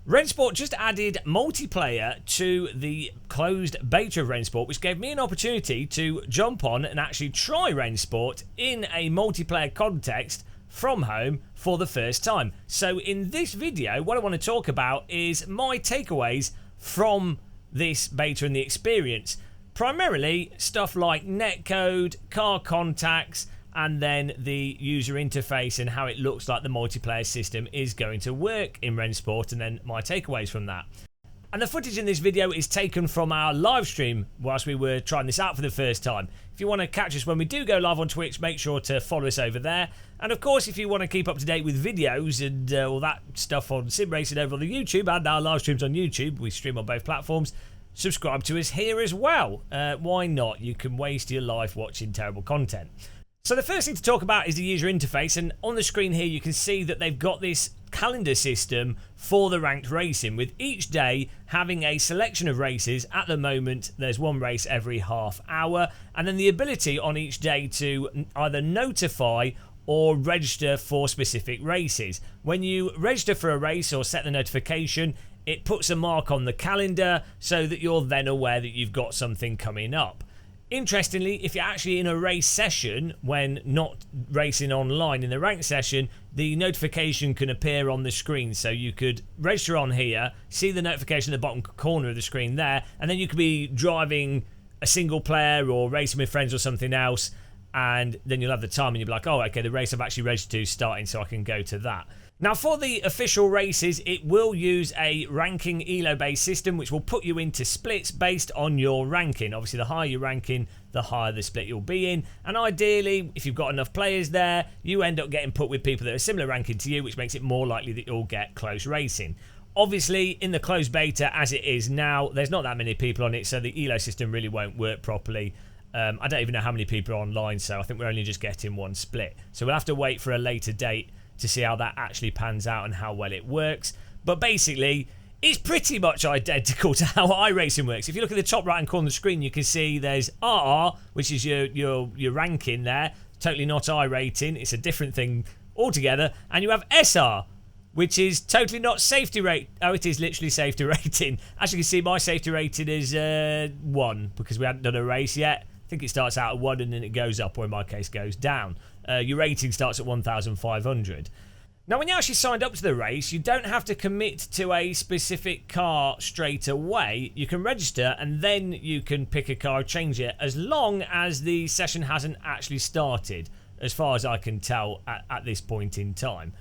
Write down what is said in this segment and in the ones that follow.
Rennsport just added multiplayer to the closed beta of Rennsport, which gave me an opportunity to jump on and actually try Rennsport in a multiplayer context from home for the first time. So in this video, what I want to talk about is my takeaways from this beta and the experience. Primarily stuff like netcode, car contacts, and then the user interface and how it looks like the multiplayer system is going to work in Rennsport, and then my takeaways from that. And the footage in this video is taken from our live stream whilst we were trying this out for the first time. If you want to catch us when we do go live on Twitch, make sure to follow us over there. And of course, if you want to keep up to date with videos and all that stuff on sim racing over on the YouTube and our live streams on YouTube, we stream on both platforms, subscribe to us here as well. Why not? You can waste your life watching terrible content. So the first thing to talk about is the user interface, and on the screen here you can see that they've got this calendar system for the ranked racing, with each day having a selection of races. At the moment there's one race every half hour, and then the ability on each day to either notify or register for specific races. When you register for a race or set the notification, it puts a mark on the calendar so that you're then aware that you've got something coming up. Interestingly, if you're actually in a race session when not racing online in the ranked session, the notification can appear on the screen. So you could register on here, see the notification in the bottom corner of the screen there, and then you could be driving a single player or racing with friends or something else, and then you'll have the time and you'll be like, oh, okay, the race I've actually registered to is starting, so I can go to that. Now, for the official races, it will use a ranking elo-based system, which will put you into splits based on your ranking. Obviously, the higher your ranking, the higher the split you'll be in. And ideally, if you've got enough players there, you end up getting put with people that are similar ranking to you, which makes it more likely that you'll get close racing. Obviously, in the closed beta, as it is now, there's not that many people on it, so the elo system really won't work properly. I don't even know how many people are online, so I think we're only just getting one split. So we'll have to wait for a later date to see how that actually pans out and how well it works. But basically, it's pretty much identical to how iRacing works. If you look at the top right hand corner of the screen, you can see there's RR, which is your ranking there. Totally not iRating. It's a different thing altogether. And you have SR, which is totally not safety rate. Oh, it is literally safety rating. As you can see, my safety rating is 1 because we hadn't done a race yet. I think it starts out at 1 and then it goes up, or in my case goes down. Your rating starts at 1,500. Now, when you actually signed up to the race, you don't have to commit to a specific car straight away. You can register and then you can pick a car, change it, as long as the session hasn't actually started, as far as I can tell at this point in time.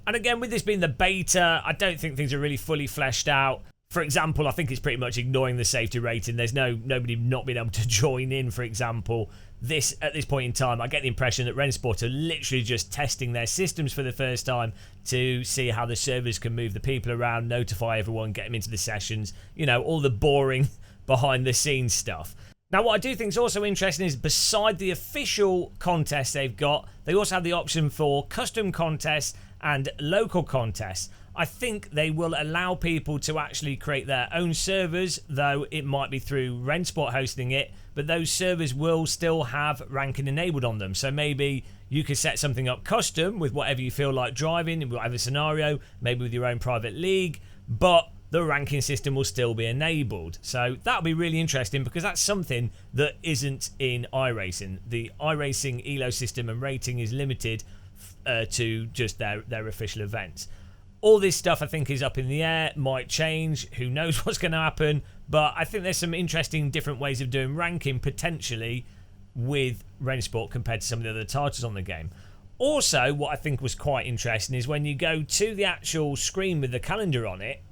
And again, with this being the beta, I don't think things are really fully fleshed out. For example, I think it's pretty much ignoring the safety rating. There's nobody not being able to join in, for example. At this point in time, I get the impression that Rennsport are literally just testing their systems for the first time to see how the servers can move the people around, notify everyone, get them into the sessions, you know, all the boring behind the scenes stuff. Now, what I do think is also interesting is, beside the official contests they've got, they also have the option for custom contests and local contests. I think they will allow people to actually create their own servers, though it might be through Rennsport hosting it, but those servers will still have ranking enabled on them. So maybe you could set something up custom with whatever you feel like driving, in whatever scenario, maybe with your own private league, but the ranking system will still be enabled. So that'll be really interesting, because that's something that isn't in iRacing. The iRacing elo system and rating is limited to just their official events. All this stuff I think is up in the air, might change, who knows what's going to happen, but I think there's some interesting different ways of doing ranking potentially with Rennsport compared to some of the other titles on the game. Also, what I think was quite interesting is when you go to the actual screen with the calendar on it,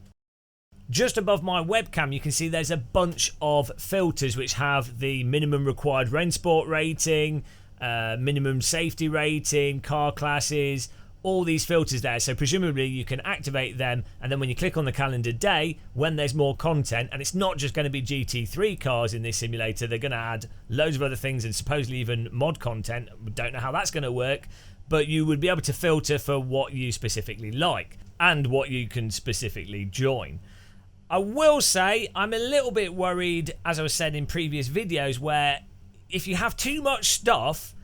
just above my webcam you can see there's a bunch of filters which have the minimum required Rennsport rating, minimum safety rating, car classes, all these filters there. So presumably you can activate them, and then when you click on the calendar day, when there's more content, and it's not just going to be GT3 cars in this simulator, they're going to add loads of other things and supposedly even mod content. We don't know how that's going to work, but you would be able to filter for what you specifically like and what you can specifically join. I will say I'm a little bit worried, as I was saying in previous videos, where if you have too much stuff,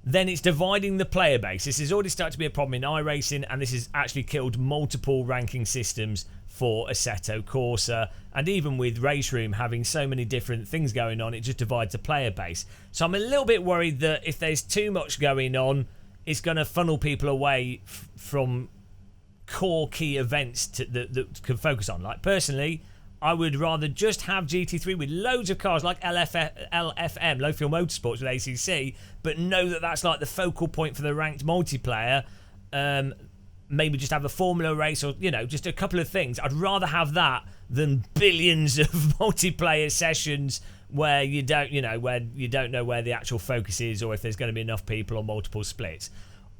then it's dividing the player base. This has already started to be a problem in iRacing, and this has actually killed multiple ranking systems for Assetto Corsa, and even with Race Room having so many different things going on, it just divides the player base. So I'm a little bit worried that if there's too much going on, it's going to funnel people away from core key events that can focus on. Like, personally, I would rather just have GT3 with loads of cars like LFM, Low Fuel Motorsports with ACC, but know that that's like the focal point for the ranked multiplayer. Maybe just have a Formula race, or, you know, just a couple of things. I'd rather have that than billions of multiplayer sessions where you don't know where the actual focus is, or if there's going to be enough people or multiple splits.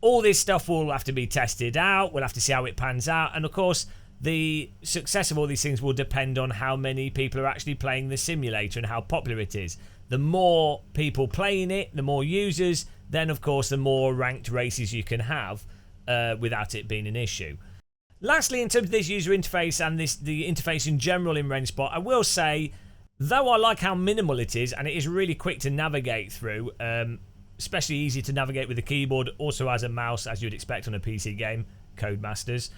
All this stuff will have to be tested out. We'll have to see how it pans out, and of course, the success of all these things will depend on how many people are actually playing the simulator and how popular it is. The more people playing it, the more users, then of course the more ranked races you can have without it being an issue. Lastly, in terms of this user interface and the interface in general in Rennsport, I will say, though I like how minimal it is, and it is really quick to navigate through, especially easy to navigate with the keyboard, also as a mouse, as you'd expect on a PC game, Codemasters.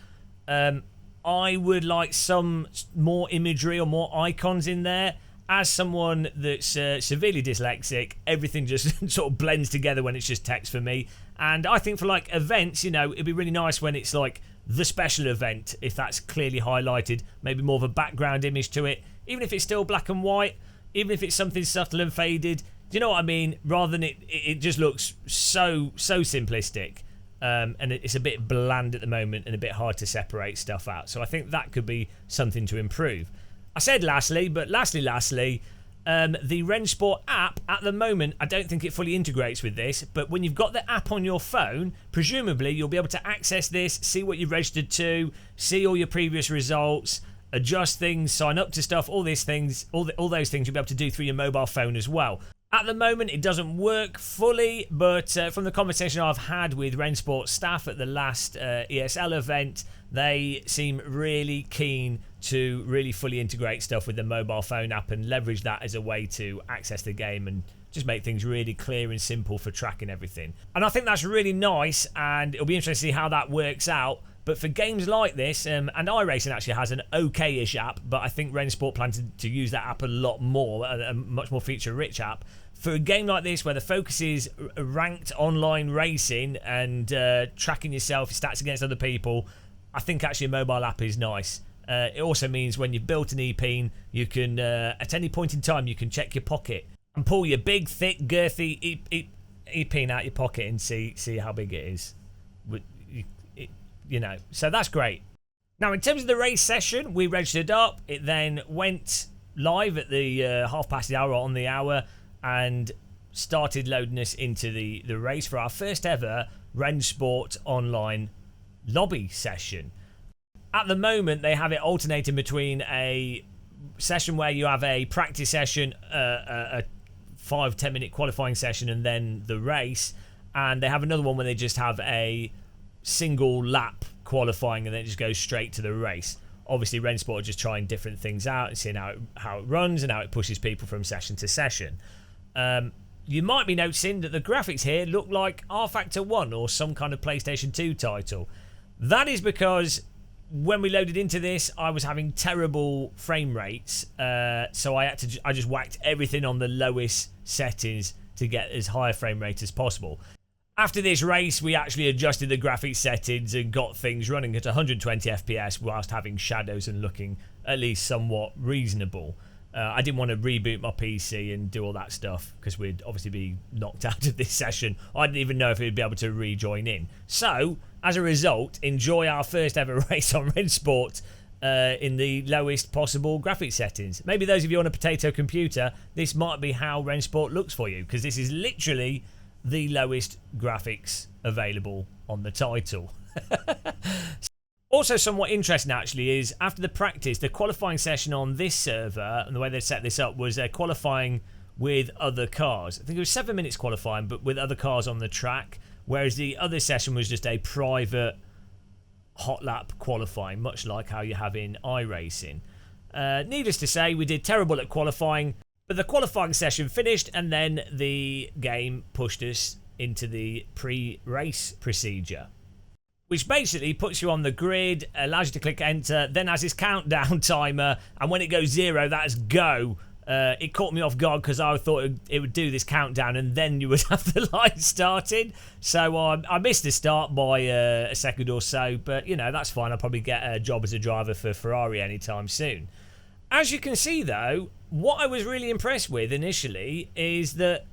I would like some more imagery or more icons in there. As someone that's severely dyslexic, everything just sort of blends together when it's just text for me. And I think for like events, you know, it'd be really nice when it's like the special event, if that's clearly highlighted, maybe more of a background image to it, even if it's still black and white, even if it's something subtle and faded. Do you know what I mean? Rather than it just looks so simplistic. And it's a bit bland at the moment and a bit hard to separate stuff out. So I think that could be something to improve. I said lastly, but lastly, the Rennsport app, at the moment, I don't think it fully integrates with this, but when you've got the app on your phone, presumably you'll be able to access this, see what you've registered to, see all your previous results, adjust things, sign up to stuff, all these things, all those things you'll be able to do through your mobile phone as well. At the moment, it doesn't work fully, but from the conversation I've had with Rennsport staff at the last ESL event, they seem really keen to really fully integrate stuff with the mobile phone app and leverage that as a way to access the game and just make things really clear and simple for tracking everything. And I think that's really nice, and it'll be interesting to see how that works out. But for games like this, and iRacing actually has an okay-ish app, but I think Rennsport plans to use that app a lot more, a much more feature-rich app. For a game like this, where the focus is ranked online racing and tracking yourself, your stats against other people, I think actually a mobile app is nice. It also means when you've built an EP, you can, at any point in time, you can check your pocket and pull your big, thick, girthy EP out your pocket and see how big it is. You know, so that's great. Now, in terms of the race session, we registered up. It then went live at the half past the hour on the hour and started loading us into the race for our first ever Rennsport online lobby session. At the moment, they have it alternating between a session where you have a practice session, a 5-10 minute qualifying session, and then the race. And they have another one where they just have a single lap qualifying and then it just goes straight to the race. Obviously, Rennsport are just trying different things out and seeing how it runs and how it pushes people from session to session. You might be noticing that the graphics here look like R-Factor 1 or some kind of PlayStation 2 title. That is because when we loaded into this, I was having terrible frame rates, so I just whacked everything on the lowest settings to get as high a frame rate as possible. After this race, we actually adjusted the graphics settings and got things running at 120 FPS whilst having shadows and looking at least somewhat reasonable. I didn't want to reboot my PC and do all that stuff because we'd obviously be knocked out of this session. I didn't even know if we'd be able to rejoin in. So, as a result, enjoy our first ever race on Rennsport in the lowest possible graphics settings. Maybe those of you on a potato computer, this might be how Rennsport looks for you, because this is literally the lowest graphics available on the title. Also somewhat interesting actually is after the practice, the qualifying session on this server and the way they set this up was qualifying with other cars. I think it was 7 minutes qualifying, but with other cars on the track, whereas the other session was just a private hot lap qualifying, much like how you have in iRacing. Needless to say, we did terrible at qualifying, but the qualifying session finished and then the game pushed us into the pre-race procedure. which basically puts you on the grid, allows you to click enter, then has this countdown timer, and when it goes 0, that's go. It caught me off guard because I thought it would do this countdown and then you would have the line started. So I missed the start by a second or so, but you know, that's fine. I'll probably get a job as a driver for Ferrari anytime soon. As you can see though, what I was really impressed with initially is that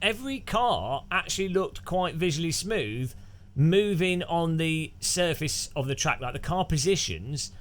every car actually looked quite visually smooth moving on the surface of the track, like the car positions.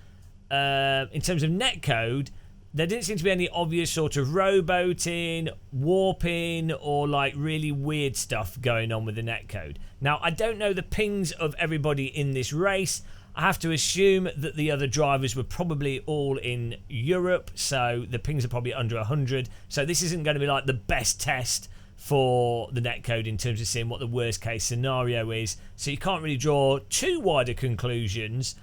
In terms of netcode, there didn't seem to be any obvious sort of rowboating, warping, or like really weird stuff going on with the netcode. Now, I don't know the pings of everybody in this race. I have to assume that the other drivers were probably all in Europe, so the pings are probably under 100. So this isn't going to be like the best test for the netcode in terms of seeing what the worst case scenario is. So you can't really draw too wider conclusions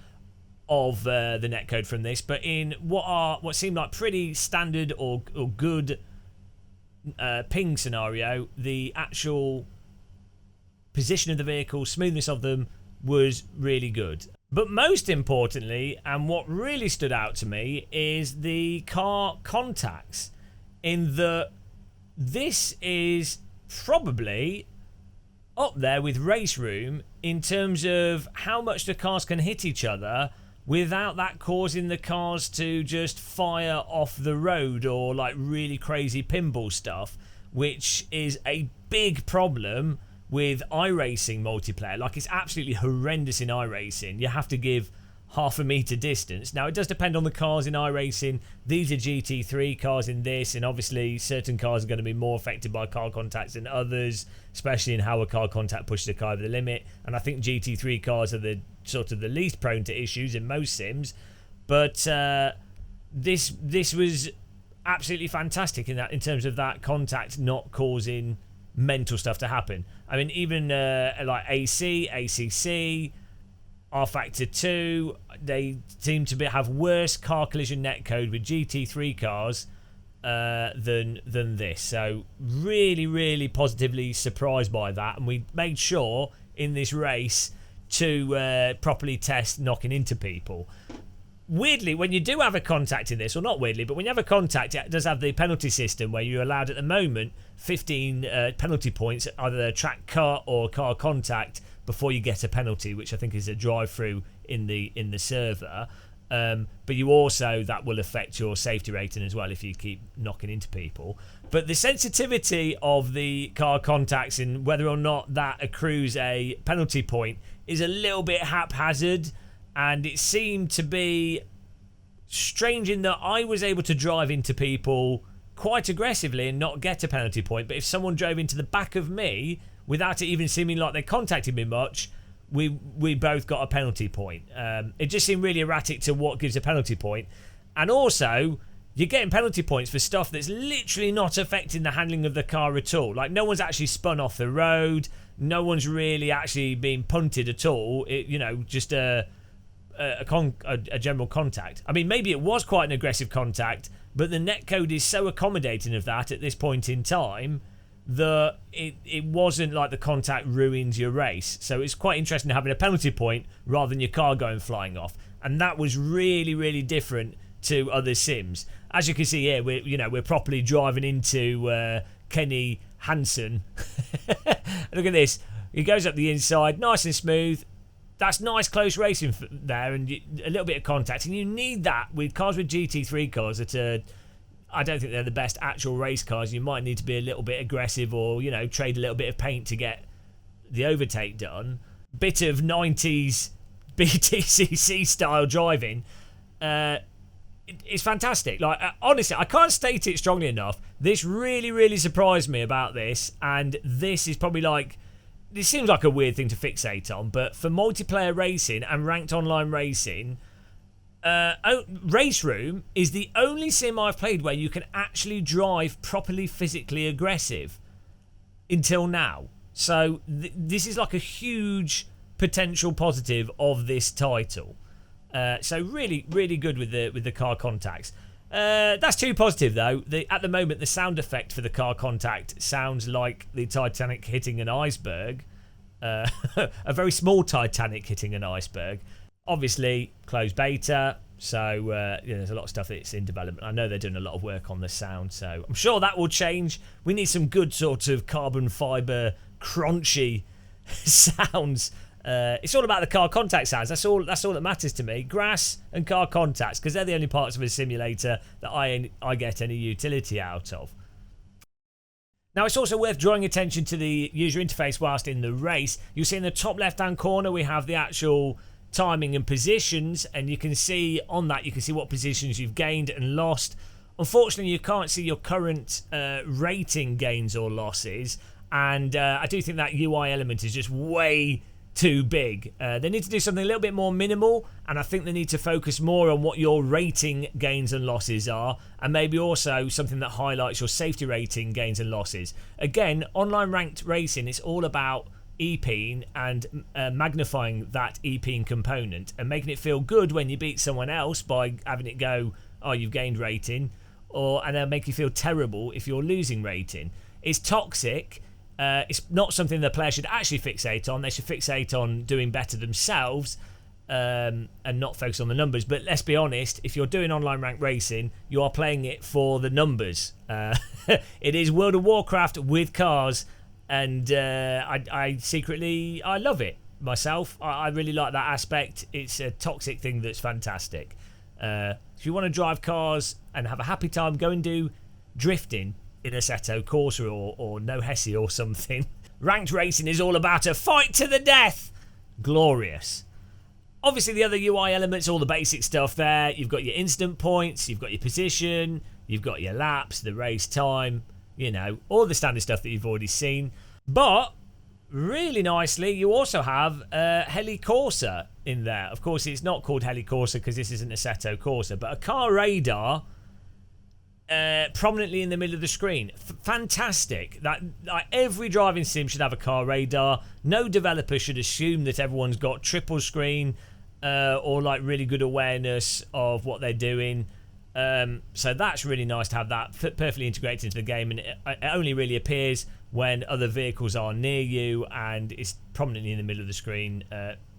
of the netcode from this, but in what seemed like pretty standard or good ping scenario, the actual position of the vehicle, smoothness of them was really good. But most importantly, and what really stood out to me, is the car contacts, in that this is probably up there with Race Room in terms of how much the cars can hit each other without that causing the cars to just fire off the road or like really crazy pinball stuff, which is a big problem with iRacing multiplayer. Like, it's absolutely horrendous in iRacing. You have to give half a meter distance. Now, it does depend on the cars in iRacing. These are GT3 cars in this, and obviously certain cars are going to be more affected by car contacts than others, especially in how a car contact pushes a car over the limit. And I think GT3 cars are the sort of the least prone to issues in most sims. But this was absolutely fantastic in terms of that contact not causing mental stuff to happen. I mean, even like AC, ACC, R Factor 2, they seem to have worse car collision netcode with GT3 cars than this. So really, really positively surprised by that. And we made sure in this race to properly test knocking into people. Weirdly, when you do have a contact in this, or not weirdly, but when you have a contact, it does have the penalty system where you're allowed at the moment 15 penalty points, either a track cut or car contact, before you get a penalty, which I think is a drive-through in the server. But you also, that will affect your safety rating as well if you keep knocking into people. But the sensitivity of the car contacts and whether or not that accrues a penalty point is a little bit haphazard, and it seemed to be strange in that I was able to drive into people quite aggressively and not get a penalty point, but if someone drove into the back of me without it even seeming like they contacted me much, we both got a penalty point. It just seemed really erratic to what gives a penalty point. And also, you're getting penalty points for stuff that's literally not affecting the handling of the car at all. Like, no one's actually spun off the road, no one's really actually been punted at all. Just a general contact. I mean, maybe it was quite an aggressive contact, but the netcode is so accommodating of that at this point in time that it wasn't like the contact ruins your race. So it's quite interesting having a penalty point rather than your car going flying off, and that was really, really different to other sims. As you can see here, we're properly driving into Kenny Hansen. Look at this. He goes up the inside, nice and smooth. That's nice close racing there, and a little bit of contact, and you need that with cars with GT3 cars that are, I don't think they're the best actual race cars. You might need to be a little bit aggressive, or trade a little bit of paint to get the overtake done. Bit of 90s BTCC style driving. It's fantastic. Like, honestly, I can't state it strongly enough. This really, really surprised me about this, and this is probably like, this seems like a weird thing to fixate on, but for multiplayer racing and ranked online racing, Race Room is the only sim I've played where you can actually drive properly physically aggressive until now. So this is like a huge potential positive of this title. So really, really good with the car contacts. That's too positive though. At the moment, the sound effect for the car contact sounds like the Titanic hitting an iceberg. a very small Titanic hitting an iceberg. Obviously, closed beta, so there's a lot of stuff that's in development. I know they're doing a lot of work on the sound, so I'm sure that will change. We need some good sort of carbon fibre, crunchy sounds. It's all about the car contact sounds. That's all that matters to me. Grass and car contacts, because they're the only parts of a simulator that I get any utility out of. Now, it's also worth drawing attention to the user interface whilst in the race. You'll see in the top left-hand corner we have the actual timing and positions, and you can see on that, you can see what positions you've gained and lost. Unfortunately, you can't see your current rating gains or losses, and I do think that UI element is just way too big. They need to do something a little bit more minimal, and I think they need to focus more on what your rating gains and losses are, and maybe also something that highlights your safety rating gains and losses. Again, online ranked racing is all about EPing and magnifying that EPing component and making it feel good when you beat someone else by having it go, oh, you've gained rating, and then make you feel terrible if you're losing rating. It's toxic. It's not something the player should actually fixate on. They should fixate on doing better themselves and not focus on the numbers. But let's be honest, if you're doing online ranked racing, you are playing it for the numbers. It is World of Warcraft with cars, and I secretly love it myself. I really like that aspect. It's a toxic thing that's fantastic. If you want to drive cars and have a happy time, go and do drifting in Assetto Corsa or No Hesse or something. Ranked racing is all about a fight to the death. Glorious. Obviously, the other UI elements, all the basic stuff there. You've got your instant points, you've got your position, you've got your laps, the race time, all the standard stuff that you've already seen. But really nicely, you also have Heli Corsa in there. Of course, it's not called Heli Corsa because this isn't Assetto Corsa, but a car radar prominently in the middle of the screen. Fantastic. That every driving sim should have a car radar. No developer should assume that everyone's got triple screen or like really good awareness of what they're doing. So that's really nice to have that perfectly integrated into the game, and it only really appears when other vehicles are near you, and it's prominently in the middle of the screen.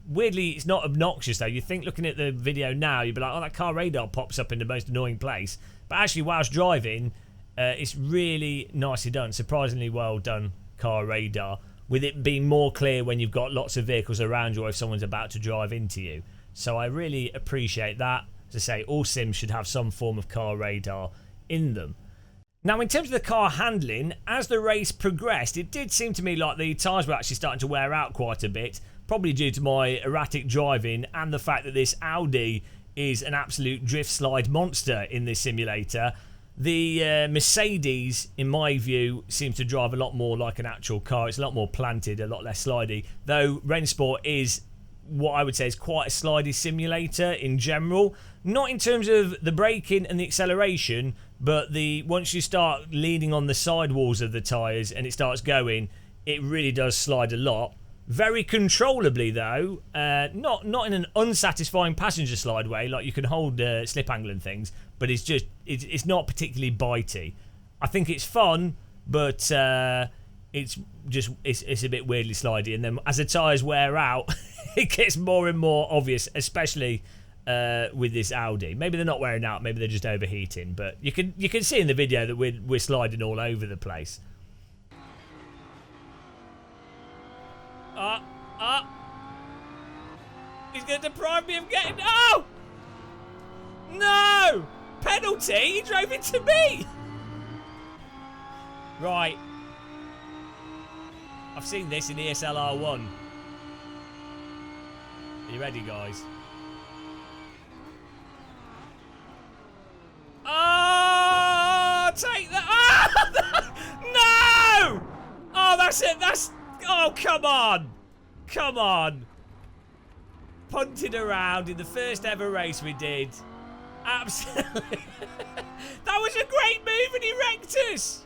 Weirdly, it's not obnoxious though. You think looking at the video now, you'd be like, oh, that car radar pops up in the most annoying place. But actually, whilst driving, it's really nicely done. Surprisingly well done car radar, with it being more clear when you've got lots of vehicles around you or if someone's about to drive into you. So I really appreciate that. As I say, all sims should have some form of car radar in them. Now, in terms of the car handling, as the race progressed, it did seem to me like the tyres were actually starting to wear out quite a bit, probably due to my erratic driving and the fact that this Audi is an absolute drift slide monster in this simulator. The Mercedes, in my view, seems to drive a lot more like an actual car. It's a lot more planted, a lot less slidey, though Rennsport is what I would say is quite a slidey simulator in general. Not in terms of the braking and the acceleration, but once you start leaning on the sidewalls of the tyres and it starts going, it really does slide a lot. Very controllably though, not in an unsatisfying passenger slide way, like you can hold slip angle and things, but it's not particularly bitey. I think it's fun, but it's a bit weirdly slidey, and then as the tyres wear out, it gets more and more obvious, especially with this Audi. Maybe they're not wearing out, maybe they're just overheating, but you can see in the video that we're sliding all over the place. He's going to deprive me of getting... Oh! No! Penalty? He drove into me! Right. I've seen this in ESL R1. Are you ready, guys? Oh! Take that! Oh! No! Oh, that's it. Oh, come on. Come on. Punted around in the first ever race we did. Absolutely. That was a great move and he wrecked us.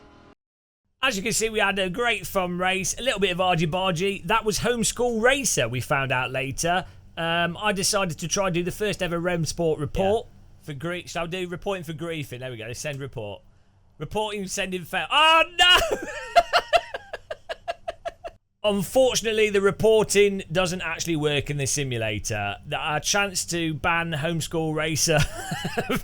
As you can see, we had a great fun race. A little bit of argy-bargy. That was Homeschool Racer, we found out later. I decided to try and do the first ever Rennsport report. Yeah. For grief. Shall I do reporting for griefing? There we go. Send report. Reporting, sending fail. Oh, no! Unfortunately, the reporting doesn't actually work in this simulator. Our chance to ban Homeschool Racer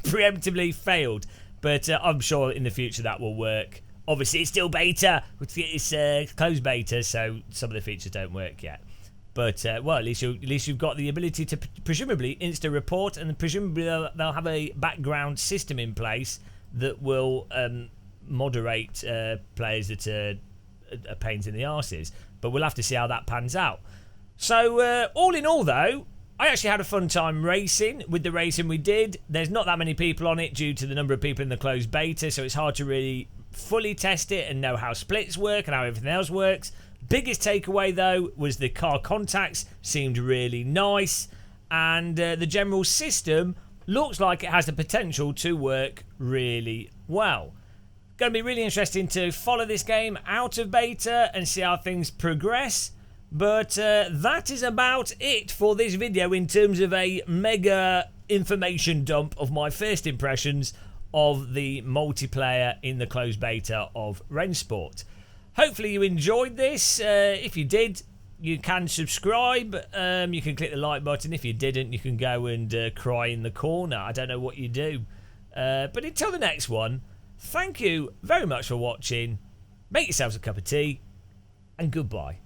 preemptively failed, but I'm sure in the future that will work. Obviously, it's still beta. It's closed beta, so some of the features don't work yet. But, well, at least you've got the ability to presumably insta-report, and presumably they'll have a background system in place that will moderate players that are pains in the arses. But we'll have to see how that pans out. So, all in all, though, I actually had a fun time racing with the racing we did. There's not that many people on it due to the number of people in the closed beta, so it's hard to really fully test it and know how splits work and how everything else works. Biggest takeaway, though, was the car contacts seemed really nice, and the general system looks like it has the potential to work really well. Going to be really interesting to follow this game out of beta and see how things progress. But that is about it for this video in terms of a mega information dump of my first impressions of the multiplayer in the closed beta of Rennsport. Hopefully you enjoyed this. If you did, you can subscribe. You can click the like button. If you didn't, you can go and cry in the corner. I don't know what you do. But until the next one, thank you very much for watching. Make yourselves a cup of tea, and goodbye.